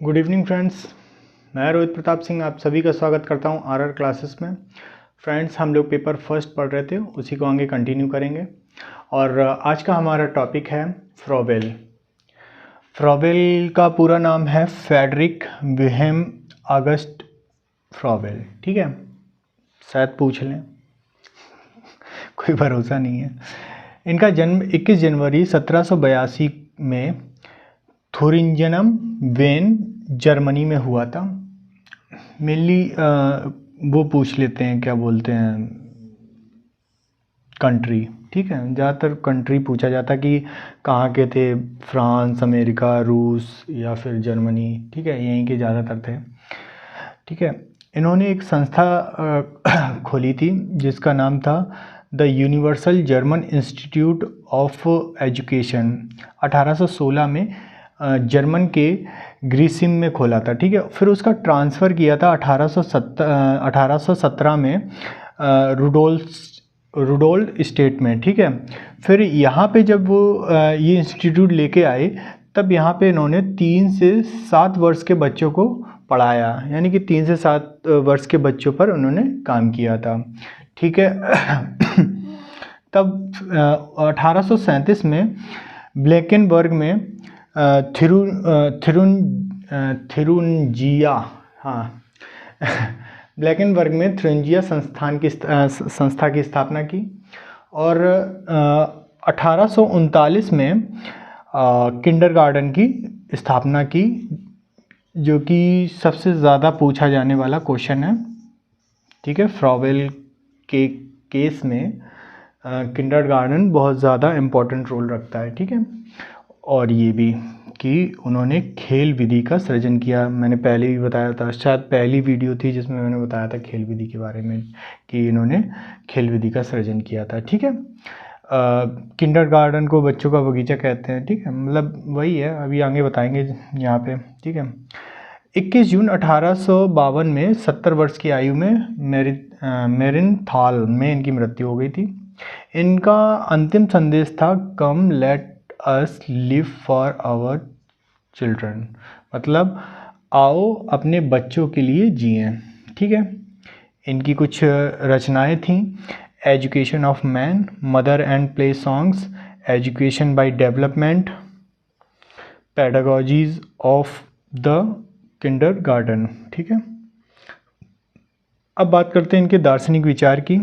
Good evening friends, मैं रोहित प्रताप सिंह आप सभी का स्वागत करता हूं आरआर क्लासेस में। फ्रेंड्स, हम लोग पेपर फर्स्ट पढ़ रहे थे, उसी को आगे कंटिन्यू करेंगे। और आज का हमारा टॉपिक है फ्रॉबेल। फ्रॉबेल का पूरा नाम है फ्रेडरिक विल्हेम ऑगस्ट फ्रॉबेल। ठीक है, शायद पूछ लें, कोई भरोसा नहीं है। इनका जन्म 21 जनवरी 1782 में थुरिंजनम वेन जर्मनी में हुआ था। मेनली वो पूछ लेते हैं, क्या बोलते हैं, कंट्री। ठीक है, ज़्यादातर कंट्री पूछा जाता कि कहाँ के थे, फ्रांस, अमेरिका, रूस या फिर जर्मनी। ठीक है, यहीं के ज़्यादातर थे। ठीक है, इन्होंने एक संस्था खोली थी जिसका नाम था the universal German institute of education. 1816 में जर्मन के ग्रीसिम में खोला था। ठीक है, फिर उसका ट्रांसफ़र किया था 1817 में रुडोल्फ स्टेट में। ठीक है, फिर यहाँ पे जब वो ये इंस्टीट्यूट लेके आए, तब यहाँ पे इन्होंने 3 से 7 वर्ष के बच्चों को पढ़ाया, यानी कि 3 से 7 वर्ष के बच्चों पर उन्होंने काम किया था। ठीक है, तब 1837 में ब्लैकेनबर्ग में थिरुनजिया ब्लैकेनबर्ग में थिरुनजिया संस्था की स्थापना की। और 1839 में किंडरगार्टन की स्थापना की, जो कि सबसे ज़्यादा पूछा जाने वाला क्वेश्चन है। ठीक है, फ्रॉबेल के केस में किंडरगार्टन बहुत ज़्यादा इम्पोर्टेंट रोल रखता है। ठीक है, और ये भी कि उन्होंने खेल विधि का सृजन किया। मैंने पहले भी बताया था, शायद पहली वीडियो थी जिसमें मैंने बताया था खेल विधि के बारे में, कि इन्होंने खेल विधि का सृजन किया था। ठीक है, किंडरगार्टन को बच्चों का बगीचा कहते हैं। ठीक है, मतलब वही है, अभी आगे बताएंगे यहाँ पे। ठीक है, 21 जून 1852 में 70 वर्ष की आयु में मेरिनथाल में इनकी मृत्यु हो गई थी। इनका अंतिम संदेश था, come let us live for our children, मतलब आओ अपने बच्चों के लिए जिएं। ठीक है, इनकी कुछ रचनाएं थीं, education of man, mother and play songs, education by development, pedagogies of the kindergarten. ठीक है, अब बात करते हैं इनके दार्शनिक विचार की।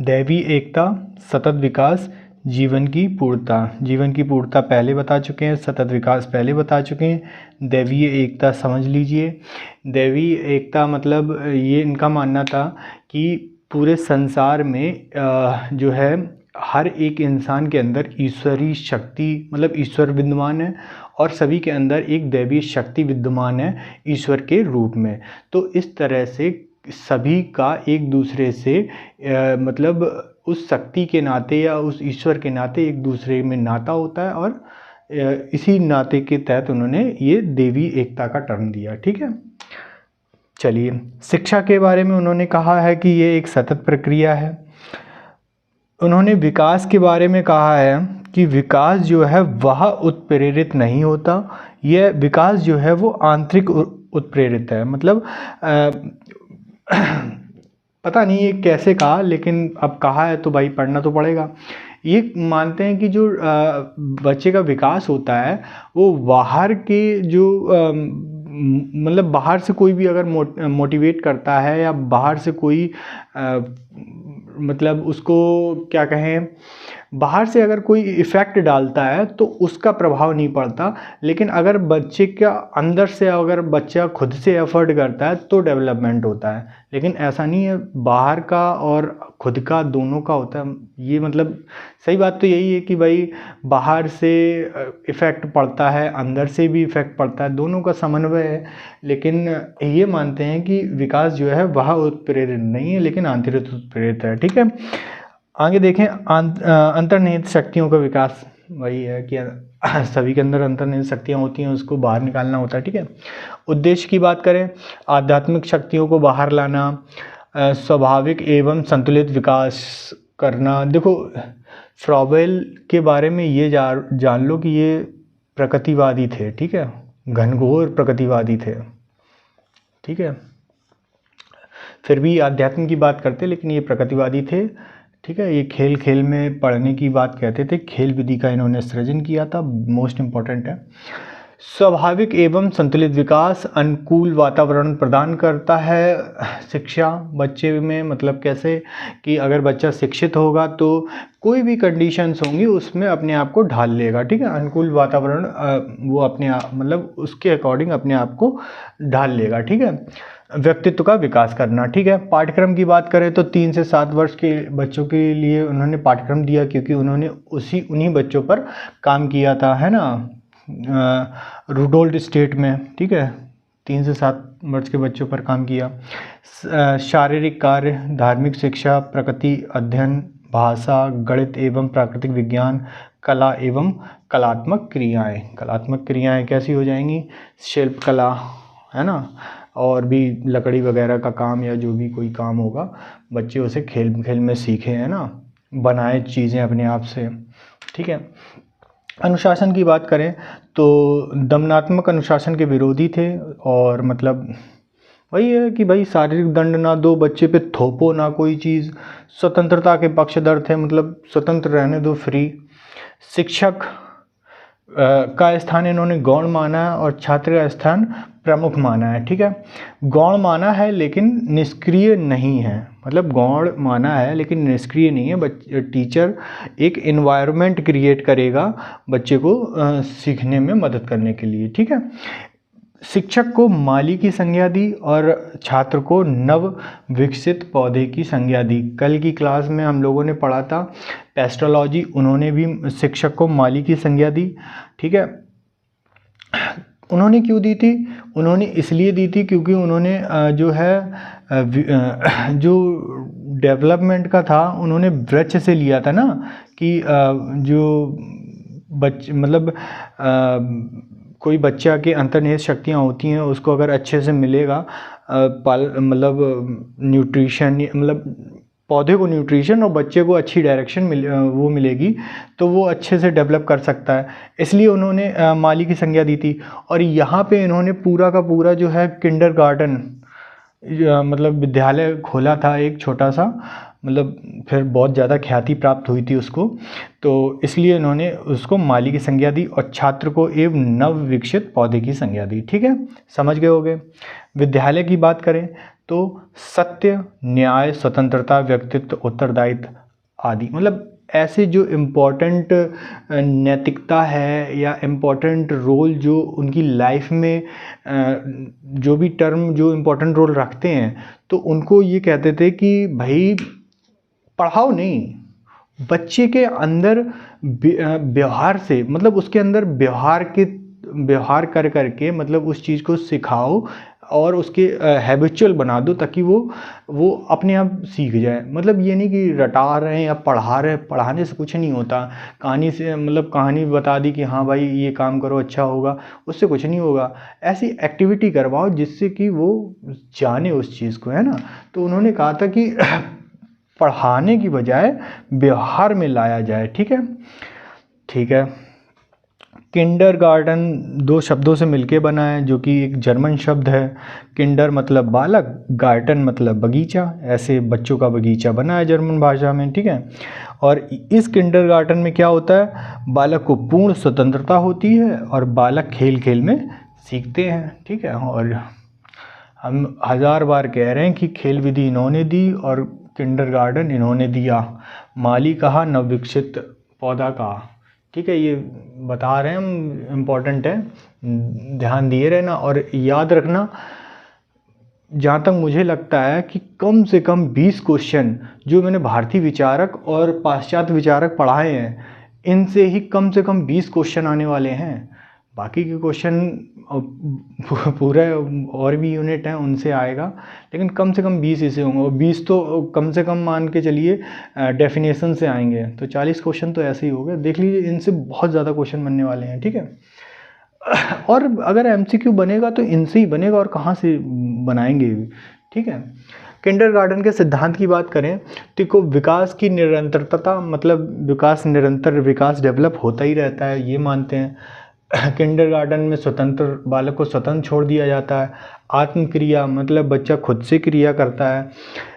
दैवी एकता, सतत विकास, जीवन की पूर्णता। जीवन की पूर्णता पहले बता चुके हैं, सतत विकास पहले बता चुके हैं। दैवीय एकता समझ लीजिए। दैवीय एकता मतलब ये इनका मानना था कि पूरे संसार में जो है हर एक इंसान के अंदर ईश्वरीय शक्ति, मतलब ईश्वर विद्यमान है, और सभी के अंदर एक दैवीय शक्ति विद्यमान है ईश्वर के रूप में। तो इस तरह से सभी का एक दूसरे से मतलब उस शक्ति के नाते या उस ईश्वर के नाते एक दूसरे में नाता होता है, और इसी नाते के तहत उन्होंने ये देवी एकता का टर्म दिया। ठीक है, चलिए, शिक्षा के बारे में उन्होंने कहा है कि ये एक सतत प्रक्रिया है। उन्होंने विकास के बारे में कहा है कि विकास जो है वह उत्प्रेरित नहीं होता, यह विकास जो है वो आंतरिक उत्प्रेरित है। मतलब पता नहीं ये कैसे कहा, लेकिन अब कहा है तो भाई पढ़ना तो पड़ेगा। ये मानते हैं कि जो बच्चे का विकास होता है वो बाहर के जो मतलब बाहर से कोई भी अगर मोटिवेट करता है, या बाहर से कोई मतलब उसको क्या कहें, बाहर से अगर कोई इफ़ेक्ट डालता है तो उसका प्रभाव नहीं पड़ता। लेकिन अगर बच्चे का अंदर से अगर बच्चा खुद से एफर्ट करता है तो डेवलपमेंट होता है। लेकिन ऐसा नहीं है, बाहर का और खुद का दोनों का होता है। ये मतलब सही बात तो यही है कि भाई बाहर से इफ़ेक्ट पड़ता है, अंदर से भी इफ़ेक्ट पड़ता है, दोनों का समन्वय है। लेकिन ये मानते हैं कि विकास जो है वह उत्प्रेरित नहीं है, लेकिन आंतरिक उत्प्रेरित है। ठीक है, आगे देखें, अंतर्निहित शक्तियों का विकास वही है कि सभी के अंदर अंतर्निहित शक्तियाँ होती हैं, उसको बाहर निकालना होता है। ठीक है, उद्देश्य की बात करें, आध्यात्मिक शक्तियों को बाहर लाना, स्वाभाविक एवं संतुलित विकास करना। देखो, फ्रॉबेल के बारे में ये जान लो कि ये प्रकृतिवादी थे। ठीक है, घनघोर प्रगतिवादी थे, ठीक है। फिर भी आध्यात्म की बात करते लेकिन ये प्रगतिवादी थे, ठीक है। ये खेल खेल में पढ़ने की बात कहते थे, खेल विधि का इन्होंने सृजन किया था, मोस्ट इम्पॉर्टेंट है। स्वाभाविक एवं संतुलित विकास, अनुकूल वातावरण प्रदान करता है शिक्षा बच्चे में, मतलब कैसे कि अगर बच्चा शिक्षित होगा तो कोई भी कंडीशंस होंगी उसमें अपने आप को ढाल लेगा, ठीक है। अनुकूल वातावरण वो अपने आप मतलब उसके अकॉर्डिंग अपने आप को ढाल लेगा, ठीक है। व्यक्तित्व का विकास करना, ठीक है। पाठ्यक्रम की बात करें तो 3 से 7 वर्ष के बच्चों के लिए उन्होंने पाठ्यक्रम दिया, क्योंकि उन्होंने उन्हीं बच्चों पर काम किया था, है ना, रूडोल्ड स्टेट में, ठीक है। 3 से 7 वर्ष के बच्चों पर काम किया। शारीरिक कार्य, धार्मिक शिक्षा, प्रकृति अध्ययन, भाषा, गणित एवं प्राकृतिक विज्ञान, कला एवं कलात्मक क्रियाएं। कलात्मक क्रियाएं कैसी हो जाएंगी? शिल्प कला, है ना, और भी लकड़ी वगैरह का काम या जो भी कोई काम होगा बच्चे उसे खेल खेल में सीखे, है ना, बनाए चीज़ें अपने आप से, ठीक है। अनुशासन की बात करें तो दमनात्मक अनुशासन के विरोधी थे, और मतलब वही है कि भाई शारीरिक दंड ना दो, बच्चे पे थोपो ना कोई चीज़। स्वतंत्रता के पक्षधर थे, मतलब स्वतंत्र रहने दो, फ्री। शिक्षक का स्थान इन्होंने गौण माना है और छात्र का स्थान प्रमुख माना है, ठीक है। गौण माना है लेकिन निष्क्रिय नहीं है, मतलब गौण माना है लेकिन निष्क्रिय नहीं है। टीचर एक एनवायरनमेंट क्रिएट करेगा बच्चे को सीखने में मदद करने के लिए, ठीक है। शिक्षक को माली की संज्ञा दी और छात्र को नव विकसित पौधे की संज्ञा दी। कल की क्लास में हम लोगों ने पढ़ा था पेस्टोलॉजी, उन्होंने भी शिक्षक को माली की संज्ञा दी, ठीक है। उन्होंने क्यों दी थी? उन्होंने इसलिए दी थी क्योंकि उन्होंने जो है जो डेवलपमेंट का था उन्होंने वृक्ष से लिया था ना, कि जो बच्चे मतलब कोई बच्चा के अंतर्निहित शक्तियाँ होती हैं उसको अगर अच्छे से मिलेगा मतलब न्यूट्रिशन, मतलब पौधे को न्यूट्रिशन और बच्चे को अच्छी डायरेक्शन वो मिलेगी तो वो अच्छे से डेवलप कर सकता है, इसलिए उन्होंने माली की संज्ञा दी थी। और यहाँ पे इन्होंने पूरा का पूरा जो है किंडरगार्टन मतलब विद्यालय खोला था, एक छोटा सा, मतलब फिर बहुत ज़्यादा ख्याति प्राप्त हुई थी उसको, तो इसलिए इन्होंने उसको माली की संज्ञा दी और छात्र को एवं नव विकसित पौधे की संज्ञा दी, ठीक है। समझ गए होगे। विद्यालय की बात करें तो सत्य, न्याय, स्वतंत्रता, व्यक्तित्व, उत्तरदायित्व आदि, मतलब ऐसे जो इम्पोर्टेंट नैतिकता है या इम्पोर्टेंट रोल जो उनकी लाइफ में जो भी टर्म जो इम्पोर्टेंट रोल रखते हैं तो उनको ये कहते थे कि भाई पढ़ाओ नहीं, बच्चे के अंदर व्यवहार से, मतलब उसके अंदर व्यवहार कर करके मतलब उस चीज़ को सिखाओ और उसके हैबिचुअल बना दो ताकि वो अपने आप सीख जाए। मतलब ये नहीं कि रटा रहे हैं या पढ़ा रहे हैं, पढ़ाने से कुछ नहीं होता। कहानी से मतलब कहानी बता दी कि हाँ भाई ये काम करो अच्छा होगा, उससे कुछ नहीं होगा। ऐसी एक्टिविटी करवाओ जिससे कि वो जाने उस चीज़ को, है ना। तो उन्होंने कहा था कि पढ़ाने की बजाय व्यवहार में लाया जाए, ठीक है, ठीक है। किंडरगार्टन 2 शब्दों से मिलके बना है जो कि एक जर्मन शब्द है। किंडर मतलब बालक, गार्टन मतलब बगीचा, ऐसे बच्चों का बगीचा बना है जर्मन भाषा में, ठीक है। और इस किंडरगार्टन में क्या होता है, बालक को पूर्ण स्वतंत्रता होती है और बालक खेल खेल में सीखते हैं, ठीक है। और हम 1000 बार कह रहे हैं कि खेल विधि इन्होंने दी और किंडरगार्टन इन्होंने दिया। माली कहा, नवविकसित पौधा कहा, ठीक है। ये बता रहे हैं हम, इम्पॉर्टेंट है, ध्यान दिए रहना और याद रखना। जहाँ तक मुझे लगता है कि कम से कम 20 क्वेश्चन जो मैंने भारतीय विचारक और पाश्चात्य विचारक पढ़ाए हैं इनसे ही कम से कम 20 क्वेश्चन आने वाले हैं। बाकी के क्वेश्चन पूरा और भी यूनिट हैं उनसे आएगा, लेकिन कम से कम 20 इसे होंगे और 20 तो कम से कम मान के चलिए डेफिनेशन से आएंगे, तो 40 क्वेश्चन तो ऐसे ही हो गए। देख लीजिए इनसे बहुत ज़्यादा क्वेश्चन बनने वाले हैं, ठीक है। और अगर एमसीक्यू बनेगा तो इनसे ही बनेगा और कहाँ से बनाएंगे, ठीक है। किंडरगार्टन के सिद्धांत की बात करें तो विकास की निरंतरता, मतलब विकास निरंतर, विकास डेवलप होता ही रहता है, ये मानते हैं। किंडरगार्टन में स्वतंत्र बालक को स्वतंत्र छोड़ दिया जाता है। आत्मक्रिया मतलब बच्चा खुद से क्रिया करता है।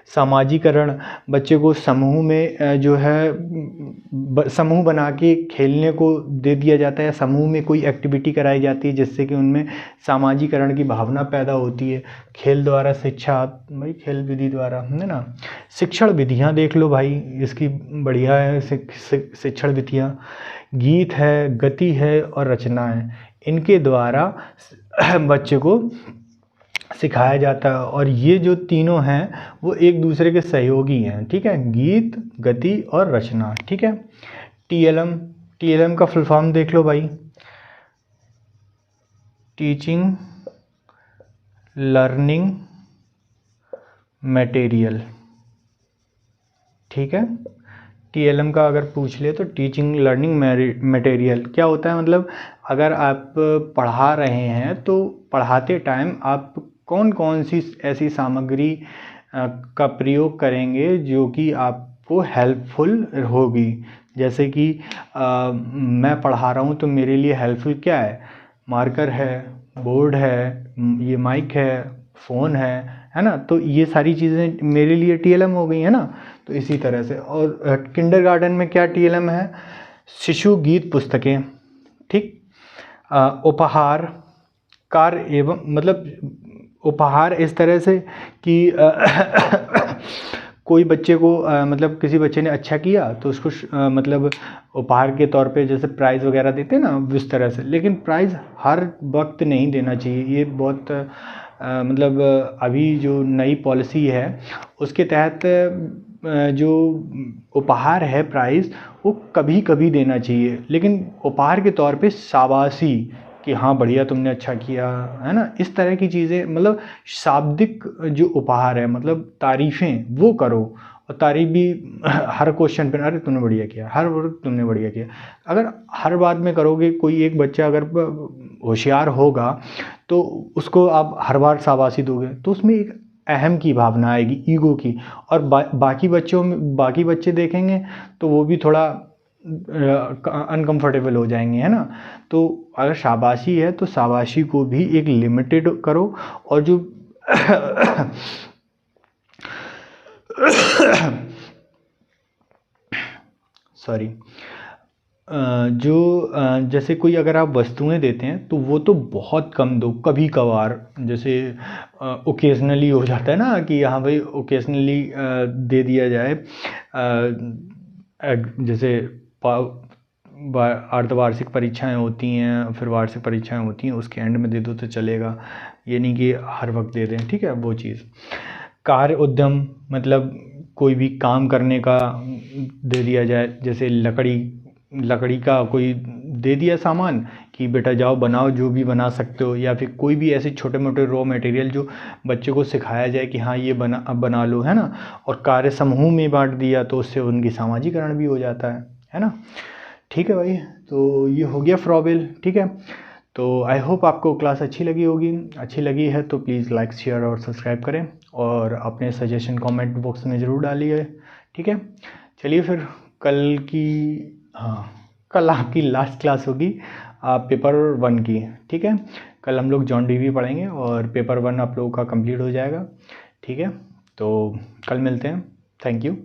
सामाजिकरण बच्चे को समूह में जो है समूह बना के खेलने को दे दिया जाता है, समूह में कोई एक्टिविटी कराई जाती है जिससे कि उनमें सामाजिकरण की भावना पैदा होती है। खेल द्वारा शिक्षा, भाई खेल विधि द्वारा, है ना। शिक्षण विधियाँ देख लो भाई, इसकी बढ़िया है शिक्षण विधियाँ। गीत है, गति है और रचना है, इनके द्वारा बच्चे को सिखाया जाता है। और ये जो तीनों हैं वो एक दूसरे के सहयोगी हैं, ठीक है, गीत, गति और रचना, ठीक है। टीएलएम, टीएलएम का फुल फॉर्म देख लो भाई, टीचिंग लर्निंग मटेरियल, ठीक है। टीएलएम का अगर पूछ ले तो टीचिंग लर्निंग मटेरियल क्या होता है, मतलब अगर आप पढ़ा रहे हैं तो पढ़ाते टाइम आप कौन कौन सी ऐसी सामग्री का प्रयोग करेंगे जो कि आपको हेल्पफुल होगी। जैसे कि मैं पढ़ा रहा हूँ तो मेरे लिए हेल्पफुल क्या है, मार्कर है, बोर्ड है, ये माइक है, फ़ोन है ना। तो ये सारी चीज़ें मेरे लिए टीएलएम हो गई है ना। तो इसी तरह से, और किंडरगार्टन में क्या टीएलएम है, शिशु गीत पुस्तकें, ठीक। उपहार, कार्य एवं मतलब उपहार इस तरह से कि कोई बच्चे को मतलब किसी बच्चे ने अच्छा किया तो उसको मतलब उपहार के तौर पे जैसे प्राइज़ वगैरह देते हैं ना, उस तरह से। लेकिन प्राइज़ हर वक्त नहीं देना चाहिए, ये बहुत मतलब अभी जो नई पॉलिसी है उसके तहत जो उपहार है प्राइज़ वो कभी कभी देना चाहिए, लेकिन उपहार के तौर पे शाबाशी कि हाँ बढ़िया तुमने अच्छा किया, है ना, इस तरह की चीज़ें, मतलब शाब्दिक जो उपहार है मतलब तारीफ़ें वो करो। और तारीफ़ भी हर क्वेश्चन पे, अरे तुमने बढ़िया किया, हर वर्ड तुमने बढ़िया किया। अगर हर बात में करोगे, कोई एक बच्चा अगर होशियार होगा तो उसको आप हर बार शाबाशी दोगे तो उसमें एक अहम की भावना आएगी, ईगो की। और बाकी बच्चों में, बाकी बच्चे देखेंगे तो वो भी थोड़ा अनकंफर्टेबल हो जाएंगे, है ना। तो अगर शाबाशी है तो शाबाशी को भी एक लिमिटेड करो। और जो सॉरी, जो जैसे कोई अगर आप वस्तुएं देते हैं तो वो तो बहुत कम दो, कभी कभार, जैसे ओकेजनली हो जाता है ना कि हाँ भाई ओकेजनली दे दिया जाए। जैसे अर्धवार्षिक परीक्षाएं होती हैं, फिर वार्षिक परीक्षाएं होती हैं, उसके एंड में दे दो तो चलेगा, ये नहीं कि हर वक्त दे दें, ठीक है, वो चीज़। कार्य उद्यम मतलब कोई भी काम करने का दे दिया जाए, जैसे लकड़ी का कोई दे दिया सामान कि बेटा जाओ बनाओ, जो भी बना सकते हो, या फिर कोई भी ऐसे छोटे मोटे रॉ मटेरियल जो बच्चे को सिखाया जाए कि हाँ ये बना लो, है ना। और कार्य समूह में बांट दिया तो उससे उनकी सामाजिकरण भी हो जाता है ना। ठीक है भाई, तो ये हो गया फ्रॉबेल, ठीक है। तो आई होप आपको क्लास अच्छी लगी होगी, अच्छी लगी है तो प्लीज़ लाइक शेयर और सब्सक्राइब करें, और अपने सजेशन कमेंट बॉक्स में ज़रूर डालिए, ठीक है। चलिए फिर कल की, हाँ कल आपकी लास्ट क्लास होगी पेपर 1 की, ठीक है। कल हम लोग जॉन डीवी पढ़ेंगे और पेपर 1 आप लोगों का कंप्लीट हो जाएगा, ठीक है। तो कल मिलते हैं, थैंक यू।